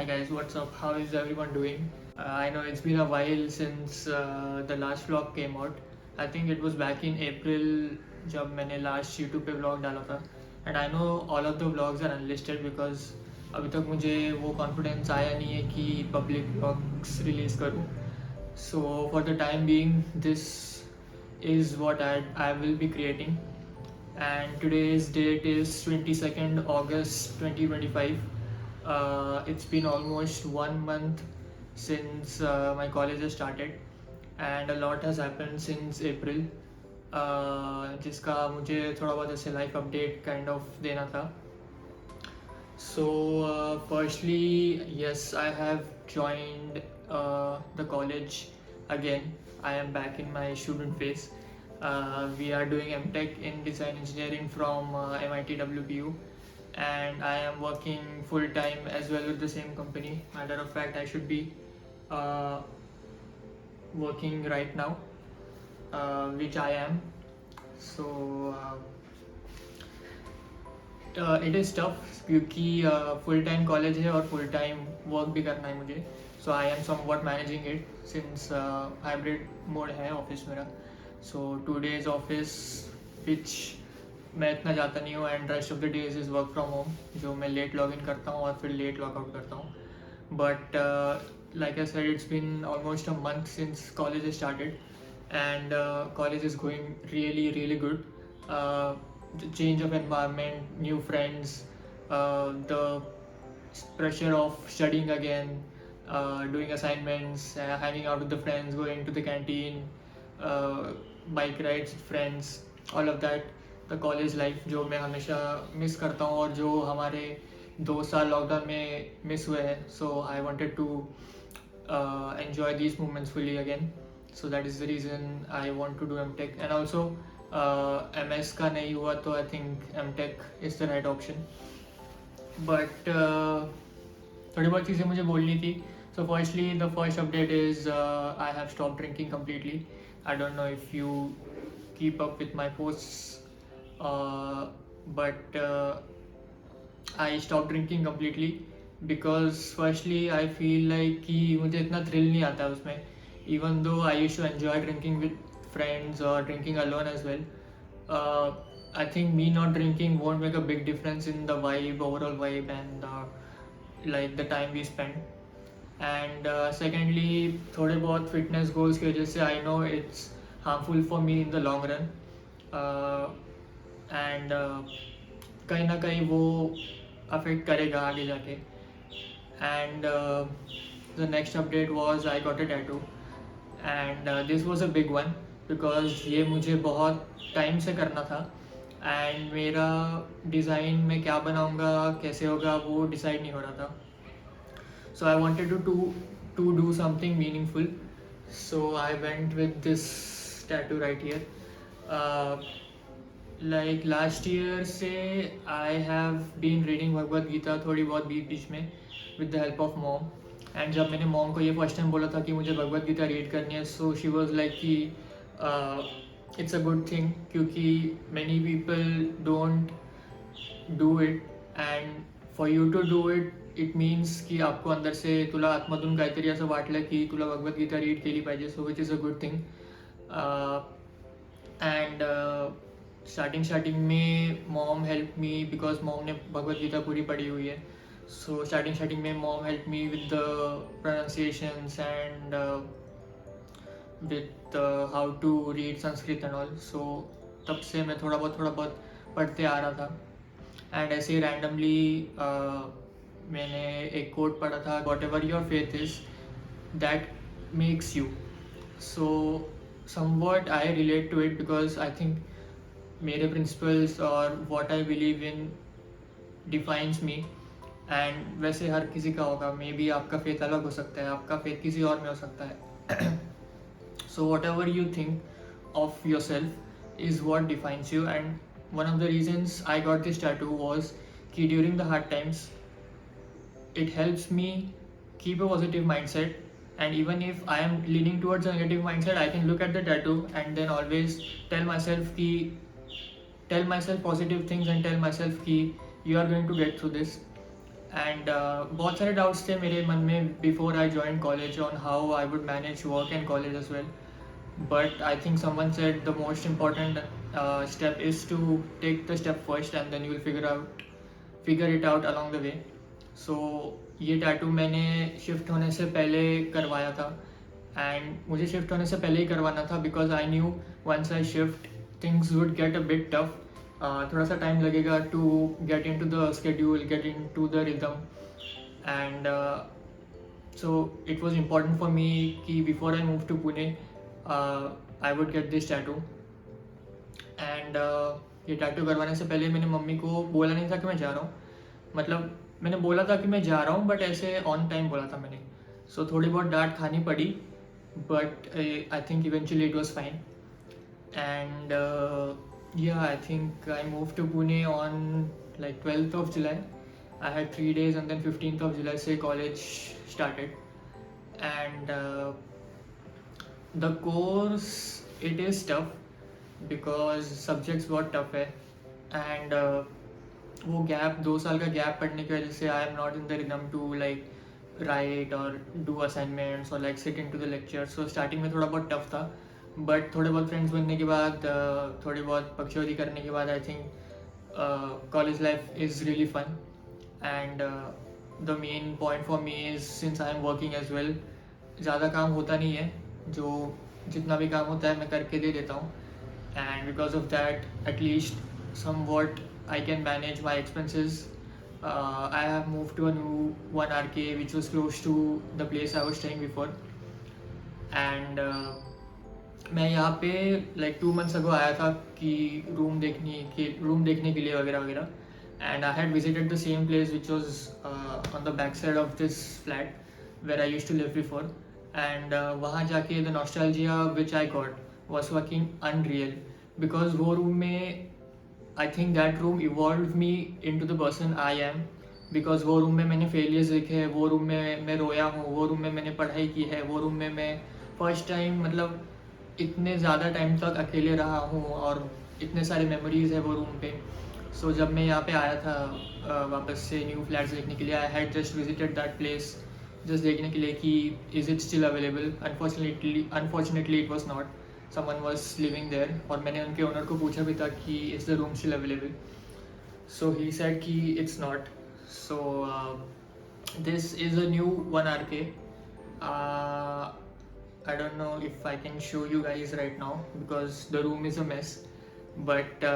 guys, what's up? How is everyone doing? I know it's been a while since the last vlog came out. I think it was back in April जब मैंने last YouTube पे vlog डाला था. And I know all of the vlogs are unlisted because अभी तक मुझे वो confidence आया नहीं है कि public vlogs release करूँ. So for the time being, this is what I will be creating. And today's date is 22nd August 2025. It's been almost 1 month since my college has started, and a lot has happened since April, जिसका मुझे थोड़ा बहुत ऐसे life update kind of देना था. So firstly, yes, I have joined the college again. I am back in my student phase. We are doing MTech in Design Engineering from MIT WPU, and I am working full time as well with the same company. Matter of fact, I should be uh, working right now, which I am. So it is tough क्योंकि full time college है और full time work भी करना है मुझे. So I am somewhat managing it since hybrid mode है office मेरा. So 2 days office विच मैं इतना जाता नहीं हूँ, and rest of the days is work from home, जो मैं लेट लॉग इन करता हूँ और फिर लेट लॉग आउट करता हूँ. But like I said, it's been almost a month since college is started, and college is going really good. The change of environment, new friends, the pressure of studying again, doing assignments, hanging out with the friends, going to the canteen, bike rides with friends, all of that. The college life जो मैं हमेशा miss करता हूँ और जो हमारे 2 साल lockdown में मिस हुए हैं. So I wanted to enjoy these moments fully again. So that is the reason I want to do MTech. And also MS का नहीं हुआ तो I think MTech is the right option. But थोड़ी बहुत चीज़ें मुझे बोलनी थी. So firstly, the first update is I have stopped drinking completely. I don't know if you keep up with my posts, but I stopped drinking completely because firstly I feel like कि मुझे इतना thrill नहीं आता उसमें. Even though I used to enjoy drinking with friends or drinking alone as well, I think me not drinking won't make a big difference in the vibe, overall vibe, and like the time we spend. And secondly, थोड़े बहुत fitness goals की वजह से I know it's harmful for me in the long run, and कहीं ना कहीं वो affect करेगा आगे जाके. And the next update was I got a tattoo. And this was a big one because ये मुझे बहुत टाइम से करना था, एंड मेरा डिज़ाइन में क्या बनाऊँगा, कैसे होगा, वो डिसाइड नहीं हो रहा था. So I wanted to do something meaningful. So I went with this tattoo right here. Like last year से I have been reading Bhagavad Gita थोड़ी बहुत बीच बीच में with the help of mom. And जब मैंने मॉम को ये फर्स्ट टाइम बोला था कि मुझे भगवद गीता रीड करनी है, सो शी वॉज लाइक कि इट्स अ गुड थिंग क्योंकि many people don't do it, and for you to do it it means की आपको अंदर से तुला आत्मधून काहीतरी असं वाटलं की तुला भगवद गीता रीड केली पाहिजे. So which is a good thing. And starting में mom help me because mom ने भगवद गीता पूरी पढ़ी हुई है. So starting में mom helped me with the pronunciations and with how to read Sanskrit and all. So तब से मैं थोड़ा बहुत पढ़ते आ रहा था. And ऐसे ही randomly मैंने एक quote पढ़ा था, whatever your faith is, that makes you. So somewhat I relate to it because I think मेरे principles और what I believe in defines me. And वैसे हर किसी का होगा, मे बी आपका फेथ अलग हो सकता है, आपका फेथ किसी और में हो सकता है. So whatever you think of yourself is what defines you. And one of the reasons I got this tattoo was कि during the hard times it helps me keep a positive mindset. And even if I am leaning towards a negative mindset, I can look at the tattoo and then always tell myself positive things and tell myself कि you are going to get through this. And बहुत सारे doubts थे मेरे मन में before I join college on how I would manage work and college as well. But I think someone said the most important step is to take the step first and then you will figure it out along the way. So ये tattoo मैंने shift होने से पहले करवाया था and मुझे shift होने से पहले ही करवाना था because I knew once I shift things would get a bit tough. थोड़ा सा टाइम लगेगा to get in to the schedule, get in to the rhythm and so it was important for me कि before I moved to Pune I would get this tattoo. And ये tattoo करवाने से पहले मैंने mummy को बोला नहीं था कि मैं जा रहा हूँ. मतलब मैंने बोला था कि मैं जा रहा हूँ बट ऐसे ऑन टाइम बोला था मैंने. सो थोड़ी बहुत डांट खानी पड़ी but I think eventually it was fine. And yeah, I think I moved to Pune on like 12th of July. I had 3 days and then 15th of July से college started. And the course, it is tough because subjects बहुत tough है. And वो gap 2 साल का gap पड़ने की वजह से I am not in the rhythm to like write और डू असाइनमेंट्स और like sit in to the lecture. So starting में थोड़ा बहुत टफ था बट थोड़े बहुत फ्रेंड्स बनने के बाद थोड़ी बहुत पक्षौदी करने के बाद I think college life is really fun. And the main point for me is since I am working as well, ज़्यादा काम होता नहीं है, जो जितना भी काम होता है मैं करके दे देता हूँ. And because of that at least somewhat I can manage my expenses. I have moved to a new 1 RK which was close to the place I was staying before. And मैं यहाँ पे like 2 months ago आया था कि room देखने के लिए वगैरह वगैरह. And I had visited the same place which was on the back side of this flat where I used to live before. And वहाँ जाके the nostalgia which I got was fucking unreal because वो room में I think that room evolved me into the person I am. Because वो room में मैंने failures देखे हैं, वो रूम में मैं रोया हूँ, वो रूम में मैंने पढ़ाई की है, वो रूम में मैं फर्स्ट टाइम मतलब इतने ज़्यादा टाइम तक अकेले रहा हूँ और इतने सारे मेमोरीज़ है वो रूम पे. सो जब मैं यहाँ पे आया था वापस से न्यू फ्लैट्स देखने के लिए, I had just visited that place just देखने के लिए कि is it still available. Unfortunately it was not. someone was living there और मैंने उनके ओनर को पूछा भी था कि is the room still available. So he said कि it's not. So this is a new 1 RK. I don't know if I can show you guys right now because the room is a mess. But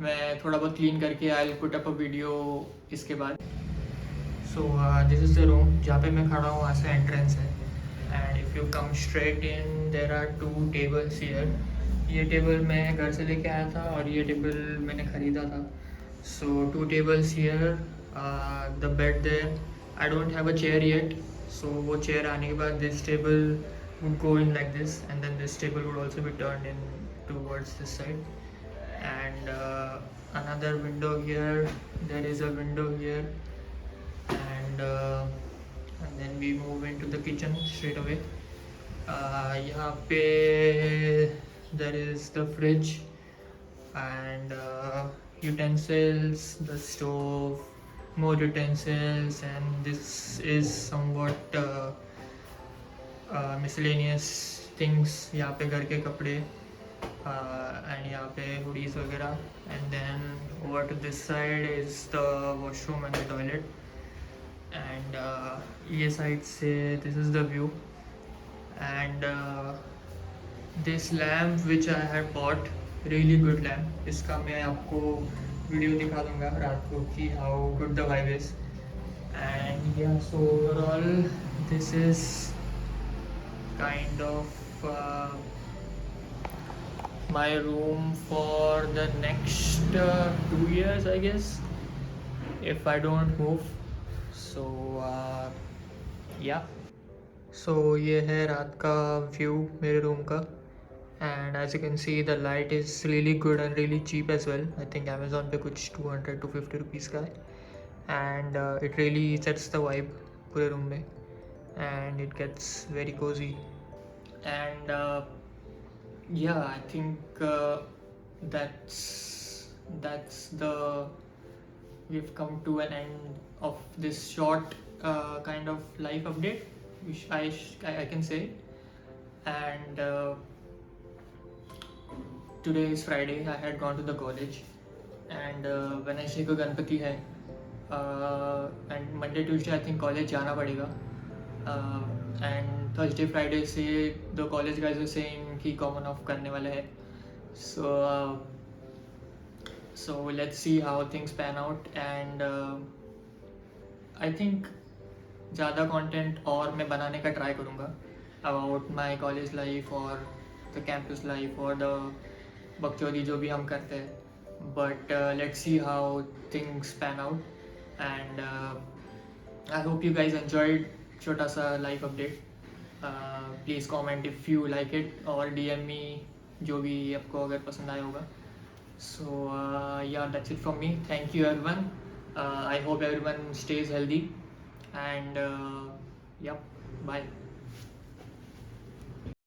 मैं थोड़ा बहुत clean करके I'll put up a video इसके बाद. So this is the room जहाँ पे मैं खड़ा हूँ, वहाँ से entrance है. And if you come straight in, there are 2 tables here. ये टेबल मैं घर से लेके आया था और ये टेबल मैंने ख़रीदा था. So 2 tables here, the bed there. I don't have a chair yet. So वो chair आने के बाद this table would go in like this and then this table would also be turned in towards this side. And another window here. There is a window here. And then we move into the kitchen straight away. यहाँ पे there is the fridge and utensils, the stove, more utensils, and this is somewhat miscellaneous things. यहाँ पे घर के कपड़े and यहाँ पे hoodies वगैरह. And then over to this side is the washroom and the toilet. And ये side से this is the view. And this lamp which I had bought, really good lamp. इसका मैं आपको वीडियो दिखा दूँगा रात को कि how good the vibe is. And yeah, so overall this is kind of my room for the next 2 years I guess if I don't move. So yeah. So ये है रात का व्यू मेरे रूम का. And as you can see the light is really good and really cheap as well. I think Amazon पे कुछ 200 to 50 rupees का है. And it really sets the vibe पूरे रूम में. And it gets very cozy. And yeah, I think that's the we've come to an end of this short kind of life update, which I can say. And today is Friday. I had gone to the college, and Wednesday को गणपति है, and Monday Tuesday I think college जाना पड़ेगा, and Thursday Friday से the college guys are saying कि common off करने वाले हैं. So let's see how things pan out, and I think ज़्यादा कंटेंट और मैं बनाने का ट्राई करूँगा अबाउट माई कॉलेज लाइफ और द कैंपस लाइफ और द बकचोदी जो भी हम करते हैं. But let's see how things pan out, and I hope you guys enjoyed छोटा सा life update. Please comment if you like it और DM मी जो भी आपको अगर पसंद आया होगा. So yeah, that's it from me. Thank you everyone. I hope everyone stays healthy, and yep, bye.